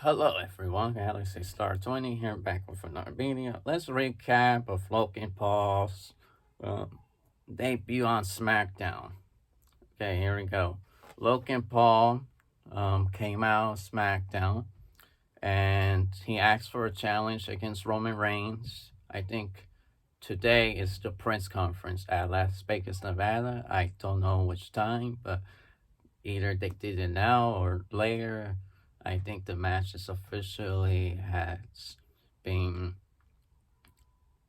Hello everyone, Galaxy Star 20 here back with another video. Let's recap of Logan Paul's um, debut on SmackDown. Okay, here we go. Logan Paul came out on SmackDown and he asked for a challenge against Roman Reigns. I think today is the press conference at Las Vegas, Nevada. I don't know which time, but either they did it now or later. I think the match is officially has been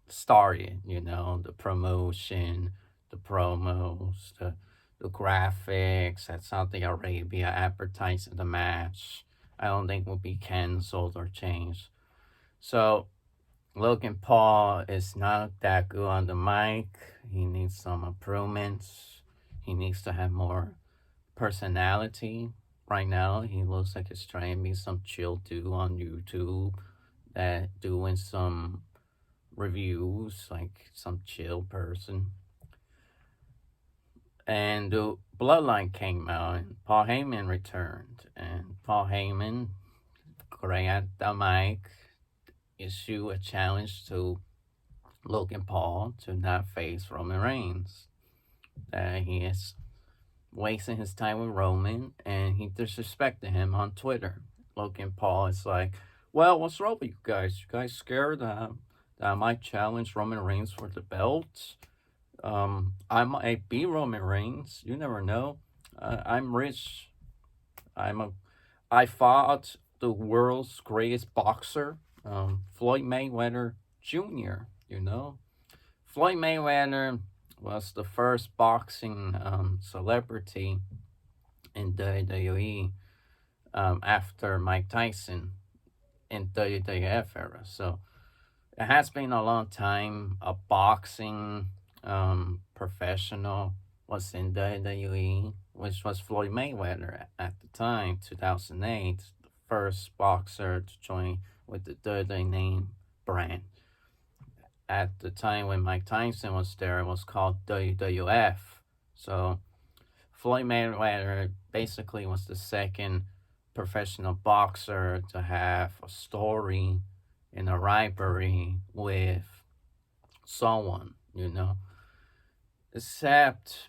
started. The promotion, the promos, the graphics at Saudi Arabia advertising the match. I don't think will be canceled or changed. So Logan Paul is not that good on the mic. He needs some improvements. He needs to have more personality. Right now, he looks like he's trying to be some chill dude on YouTube that doing some reviews, like some chill person. And the Bloodline came out, and Paul Heyman returned. And Paul Heyman, great at the mic, issued a challenge to Logan Paul to not face Roman Reigns. That he is wasting his time with Roman, and he disrespected him on Twitter. Logan Paul is like, well, what's wrong with you guys? You guys scared that I might challenge Roman Reigns for the belt? I might be Roman Reigns. You never know. I'm rich. I'm a. I fought the world's greatest boxer, Floyd Mayweather Jr. Floyd Mayweather was the first boxing celebrity in WWE after Mike Tyson in WWF era. So it has been a long time. A boxing professional was in WWE, which was Floyd Mayweather at the time, 2008, the first boxer to join with the WWE name brand. At the time when Mike Tyson was there, it was called WWF. So Floyd Mayweather basically was the second professional boxer to have a story in a rivalry with someone. Except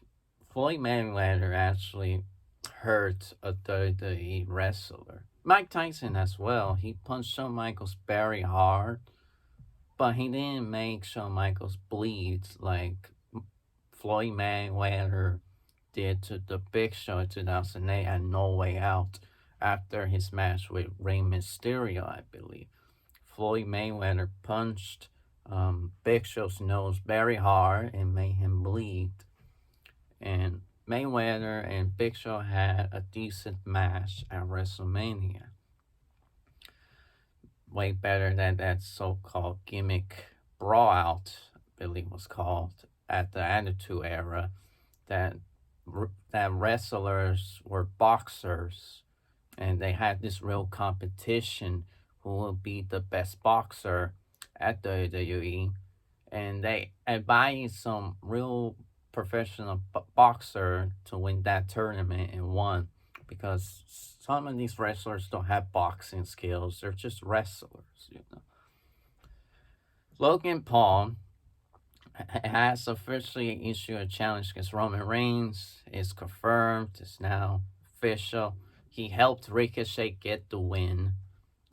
Floyd Mayweather actually hurt a WWE wrestler. Mike Tyson as well. He punched Shawn Michaels very hard, but he didn't make Shawn Michaels bleed like Floyd Mayweather did to the Big Show in 2008 at No Way Out after his match with Rey Mysterio, I believe. Floyd Mayweather punched Big Show's nose very hard and made him bleed. And Mayweather and Big Show had a decent match at WrestleMania. Way better than that so-called gimmick brawl-out, I believe was called, at the Attitude Era. That that wrestlers were boxers, and they had this real competition who will be the best boxer at WWE, and they advised some real professional boxer to win that tournament and won because some of these wrestlers don't have boxing skills. They're just wrestlers. Logan Paul has officially issued a challenge against Roman Reigns. It's confirmed. It's now official. He helped Ricochet get the win.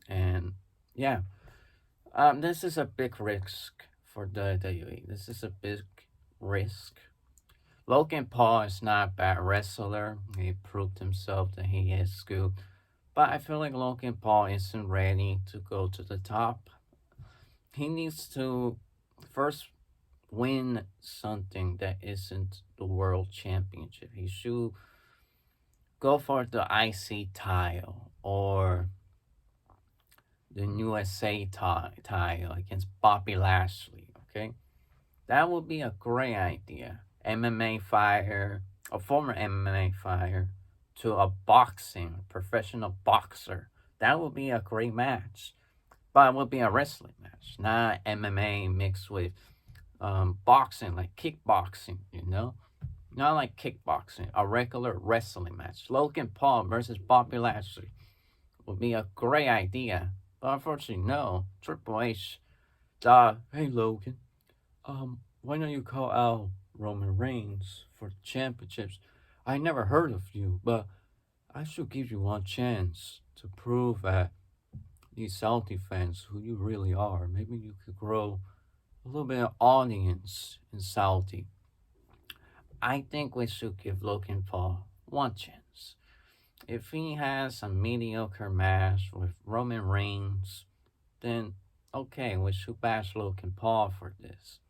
And yeah, this is a big risk for WWE. This is a big risk. Logan Paul is not a bad wrestler. He proved himself that he is good. But I feel like Logan Paul isn't ready to go to the top. He needs to first win something that isn't the world championship. He should go for the IC title or the USA title against Bobby Lashley. Okay, that would be a great idea. MMA fighter, a former MMA fighter, to a boxing professional boxer. That would be a great match. But it would be a wrestling match, not MMA mixed with boxing, like kickboxing. Not like kickboxing, a regular wrestling match. Logan Paul versus Bobby Lashley would be a great idea. But unfortunately, no. Triple H, hey Logan, why don't you call out Roman Reigns for the championships? I never heard of you, but I should give you one chance to prove that these Saudi fans who you really are. Maybe you could grow a little bit of audience in Saudi. I think we should give Logan Paul one chance. If he has a mediocre match with Roman Reigns, then okay, we should bash Logan Paul for this.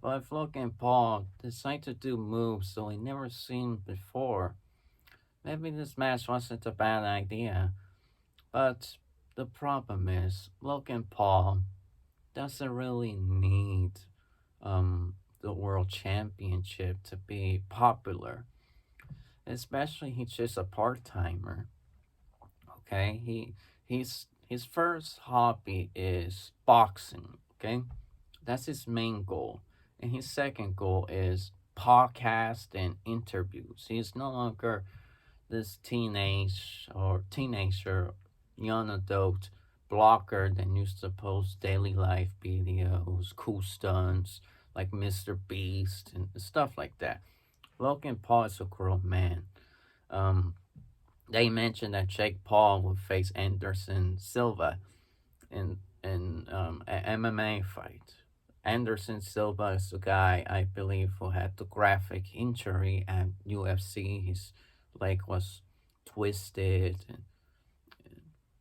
But if Logan Paul decides to do moves that we never seen before, maybe this match wasn't a bad idea. But the problem is, Logan Paul doesn't really need the world championship to be popular. Especially he's just a part timer. Okay, his first hobby is boxing. Okay, that's his main goal, and his second goal is podcast and interviews. He's no longer this teenager, young adult blogger that used to post daily life videos, cool stunts like Mr. Beast and stuff like that. Logan Paul is a grown man. Um, they mentioned that Jake Paul would face Anderson Silva in an MMA fight. Anderson Silva is the guy I believe who had the graphic injury at UFC. His leg was twisted and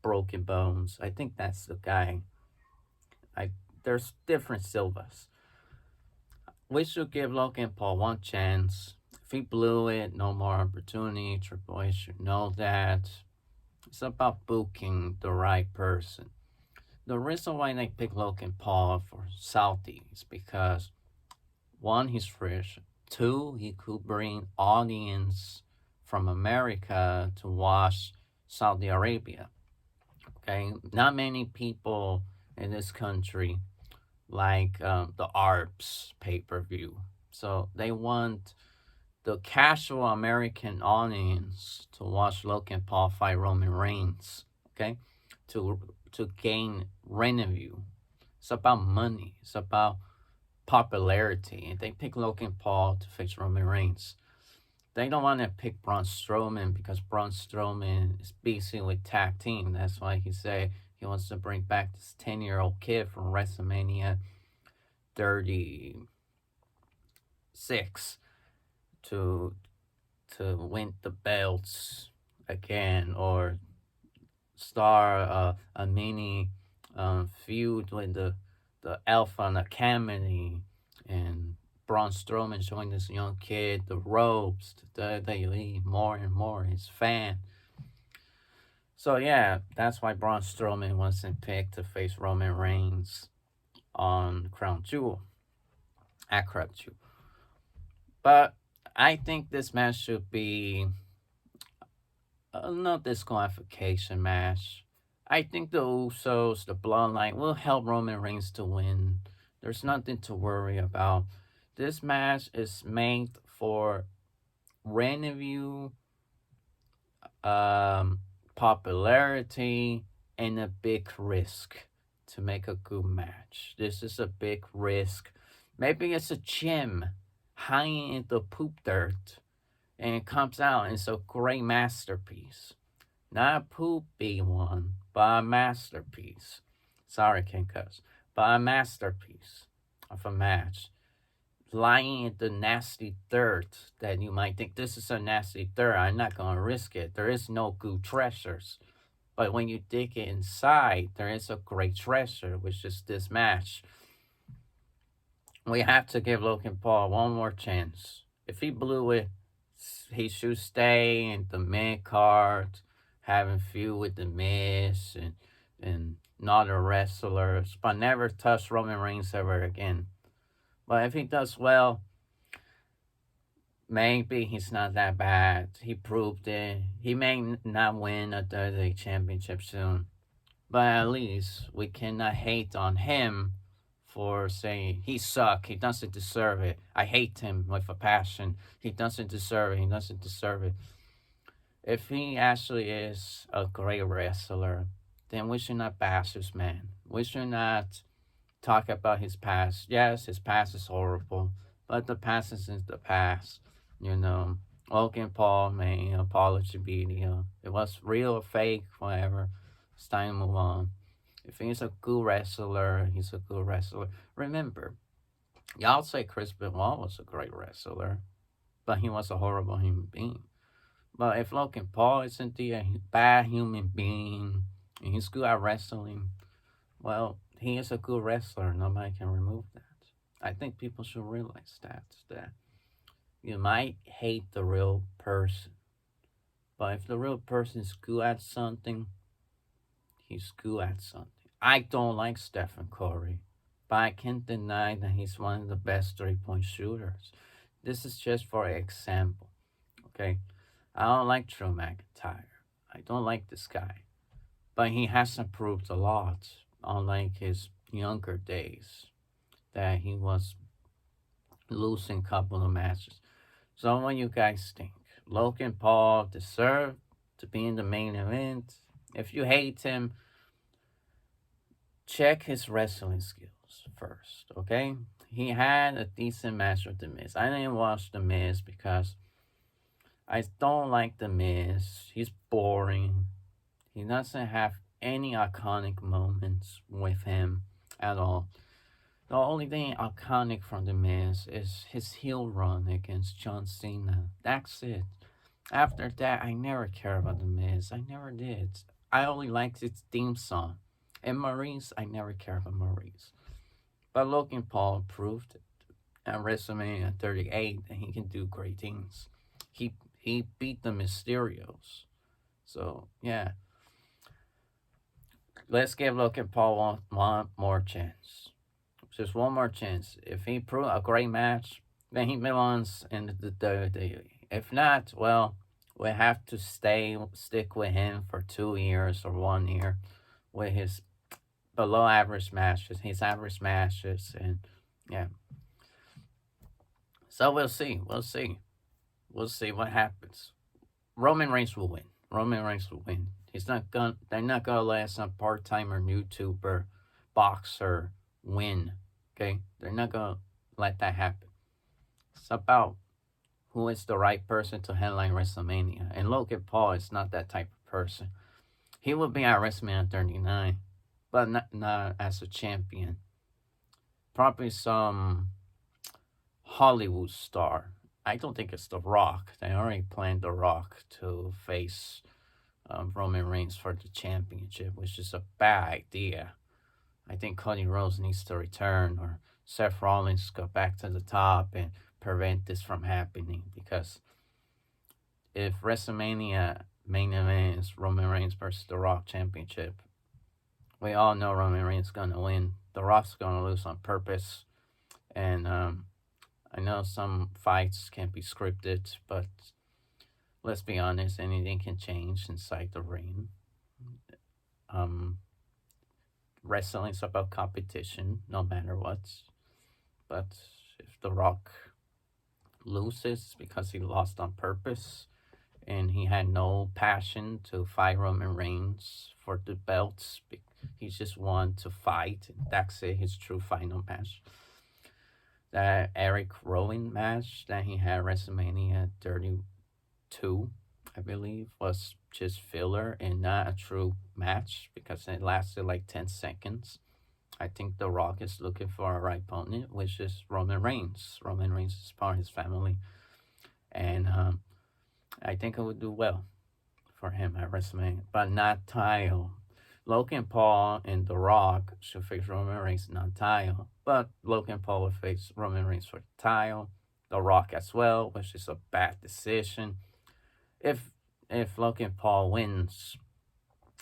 broken bones. I think that's the guy. I There's different Silvas. We should give Logan Paul one chance. If he blew it, no more opportunity. Triple H should know that. It's about booking the right person. The reason why they pick Logan Paul for Saudi is because one, he's fresh. Two, he could bring audience from America to watch Saudi Arabia. Okay, not many people in this country like the Arabs pay per view, so they want the casual American audience to watch Logan Paul fight Roman Reigns. Okay, to gain revenue. It's about money. It's about popularity, and they pick Logan Paul to face Roman Reigns. They don't want to pick Braun Strowman because Braun Strowman is busy with tag team. That's why he said he wants to bring back this 10-year-old kid from WrestleMania 36 to win the belts again, or start a mini feud with the Alpha and Academy, and Braun Strowman showing this young kid the ropes to WWE more and more his fan. So yeah, that's why Braun Strowman wasn't picked to face Roman Reigns on Crown Jewel, at Crown Jewel. But I think this match should be no disqualification match. I think the Usos, the Bloodline, will help Roman Reigns to win. There's nothing to worry about. This match is made for revenue, popularity, and a big risk to make a good match. This is a big risk. Maybe it's a gem hanging in the poop dirt, and it comes out and it's a great masterpiece. Not a poopy one, but a masterpiece. Sorry, can't cuss. But a masterpiece of a match. Lying in the nasty dirt that you might think this is a nasty dirt. I'm not going to risk it. There is no good treasures. But when you dig it inside, there is a great treasure, which is this match. We have to give Logan Paul one more chance. If he blew it, he should stay in the mid card, having feud with the Miz and other wrestlers, but never touch Roman Reigns ever again. But if he does well, maybe he's not that bad. He proved it. He may not win a WWE championship soon, but at least we cannot hate on him for saying he suck. He doesn't deserve it. I hate him with a passion. He doesn't deserve it. He doesn't deserve it. If he actually is a great wrestler, then we should not bash this man. We should not talk about his past. Yes, his past is horrible, but the past is the past. You know, Logan Paul made an apology video. It was real or fake, whatever. It's time to move on. If he's a good wrestler, he's a good wrestler. Remember, y'all say Chris Benoit was a great wrestler, but he was a horrible human being. But if Logan Paul isn't the bad human being and he's good at wrestling, well, he is a good wrestler. Nobody can remove that. I think people should realize that you might hate the real person, but if the real person is good at something, he's good at something. I don't like Stephen Curry, but I can't deny that he's one of the best 3 point shooters. This is just for example, okay? I don't like Drew McIntyre. I don't like this guy, but he has improved a lot, unlike his younger days that he was losing a couple of matches. So what you guys think? Logan Paul deserved to be in the main event? If you hate him, check his wrestling skills first, okay? He had a decent match with The Miz. I didn't watch The Miz because I don't like The Miz. He's boring. He doesn't have any iconic moments with him at all. The only thing iconic from The Miz is his heel run against John Cena. That's it. After that, I never cared about The Miz. I never did. I only liked its theme song. And Maurice, I never cared about Maurice. But Logan Paul proved at WrestleMania 38 that he can do great things. He beat the Mysterios. So, yeah. Let's give Logan Paul one more chance. Just one more chance. If he proves a great match, then he belongs in the WWE. If not, well, we have to stick with him for 2 years or 1 year with his below average matches, his average matches, and yeah. So we'll see. We'll see. We'll see what happens. Roman Reigns will win. Roman Reigns will win. He's not gonna. They're not gonna let some part timer YouTuber, boxer win. Okay, they're not gonna let that happen. It's about who is the right person to headline WrestleMania, and Logan Paul is not that type of person. He will be at WrestleMania 39, but not as a champion. Probably some Hollywood star. I don't think it's The Rock. They already planned The Rock to face Roman Reigns for the championship, which is a bad idea. I think Cody Rhodes needs to return or Seth Rollins go back to the top and prevent this from happening because if WrestleMania main event is Roman Reigns versus The Rock championship, we all know Roman Reigns is gonna win. The Rock's gonna lose on purpose, and I know some fights can't be scripted, but let's be honest, anything can change inside the ring. Um, Wrestling's about competition, no matter what. But if The Rock loses because he lost on purpose and he had no passion to fight Roman Reigns for the belts, he just wanted to fight. That's it, his true final match. That Eric Rowan match that he had WrestleMania 32, I believe, was just filler and not a true match because it lasted like 10 seconds. I think The Rock is looking for a right opponent, which is Roman Reigns. Roman Reigns is part of his family. And I think it would do well for him at WrestleMania, but not title. Logan Paul and The Rock should face Roman Reigns non-title, but Logan Paul will face Roman Reigns for the title. The Rock as well, which is a bad decision. If Logan Paul wins,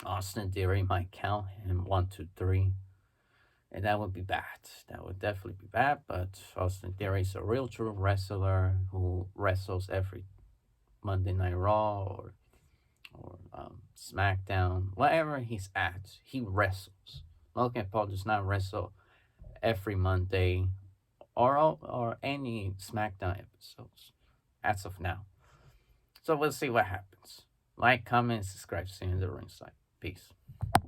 Austin Theory might count him 1, 2, 3, and that would be bad. That would definitely be bad. But Austin Theory is a real true wrestler who wrestles every Monday Night Raw or SmackDown, wherever he's at, he wrestles. Logan Paul does not wrestle every Monday or any SmackDown episodes as of now. So we'll see what happens. Like, comment, subscribe. See you in the ringside. Peace.